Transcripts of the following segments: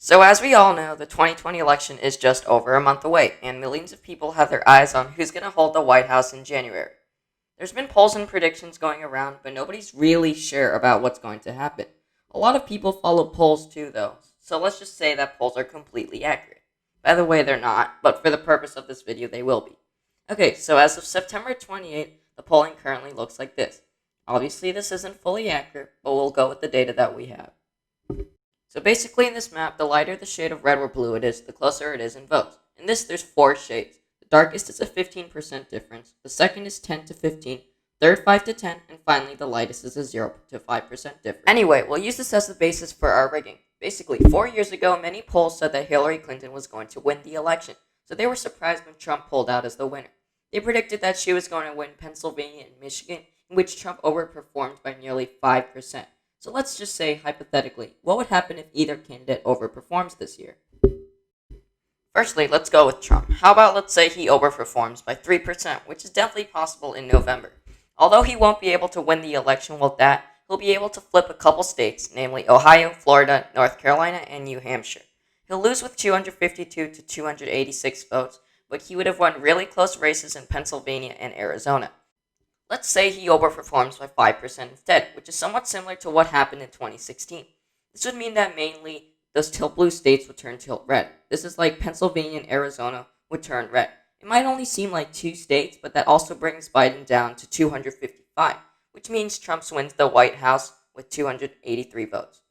So, as we all know, the 2020 election is just over a month away, and millions of people have their eyes on who's going to hold the White House in January. There's been polls and predictions going around, but nobody's really sure about what's going to happen. A lot of people follow polls too, though, so let's just say that polls are completely accurate. By the way, they're not, but for the purpose of this video, they will be. Okay, so as of September 28th, the polling currently looks like this. Obviously, this isn't fully accurate, but we'll go with the data that we have. So basically in this map, the lighter the shade of red or blue it is, the closer it is in votes. In this, there's 4 shades. The darkest is a 15% difference, the second is 10 to 15, third 5 to 10, and finally the lightest is a 0 to 5% difference. Anyway, we'll use this as the basis for our rigging. Basically, 4 years ago, many polls said that Hillary Clinton was going to win the election, so they were surprised when Trump pulled out as the winner. They predicted that she was going to win Pennsylvania and Michigan, in which Trump overperformed by nearly 5%. So let's just say, hypothetically, what would happen if either candidate overperforms this year? Firstly, let's go with Trump. How about let's say he overperforms by 3%, which is definitely possible in November. Although he won't be able to win the election with that, he'll be able to flip a couple states, namely Ohio, Florida, North Carolina, and New Hampshire. He'll lose with 252 to 286 votes, but he would have won really close races in Pennsylvania and Arizona. Let's say he overperforms by 5% instead, which is somewhat similar to what happened in 2016. This would mean that mainly those tilt blue states would turn tilt red. This is like Pennsylvania and Arizona would turn red. It might only seem like 2 states, but that also brings Biden down to 255, which means Trump wins the White House with 283 votes.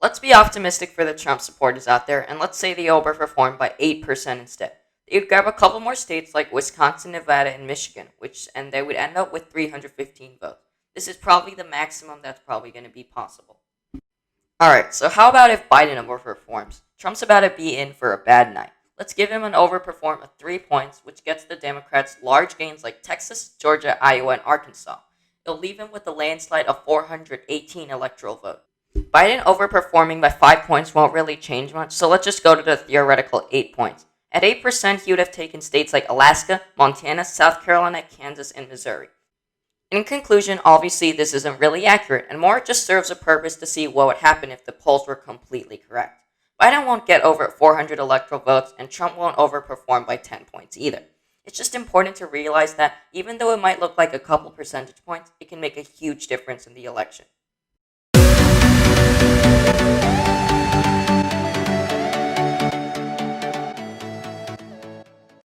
Let's be optimistic for the Trump supporters out there, and let's say they overperform by 8% instead. They'd grab a couple more states like Wisconsin, Nevada, and Michigan, and they would end up with 315 votes. This is probably the maximum that's probably going to be possible. Alright, so how about if Biden overperforms? Trump's about to be in for a bad night. Let's give him an overperform of 3 points, which gets the Democrats large gains like Texas, Georgia, Iowa, and Arkansas. It'll leave him with a landslide of 418 electoral votes. Biden overperforming by 5 points won't really change much, so let's just go to the theoretical 8 points. At 8%, he would have taken states like Alaska, Montana, South Carolina, Kansas, and Missouri. In conclusion, obviously this isn't really accurate, and more just serves a purpose to see what would happen if the polls were completely correct. Biden won't get over 400 electoral votes, and Trump won't overperform by 10 points either. It's just important to realize that even though it might look like a couple percentage points, it can make a huge difference in the election.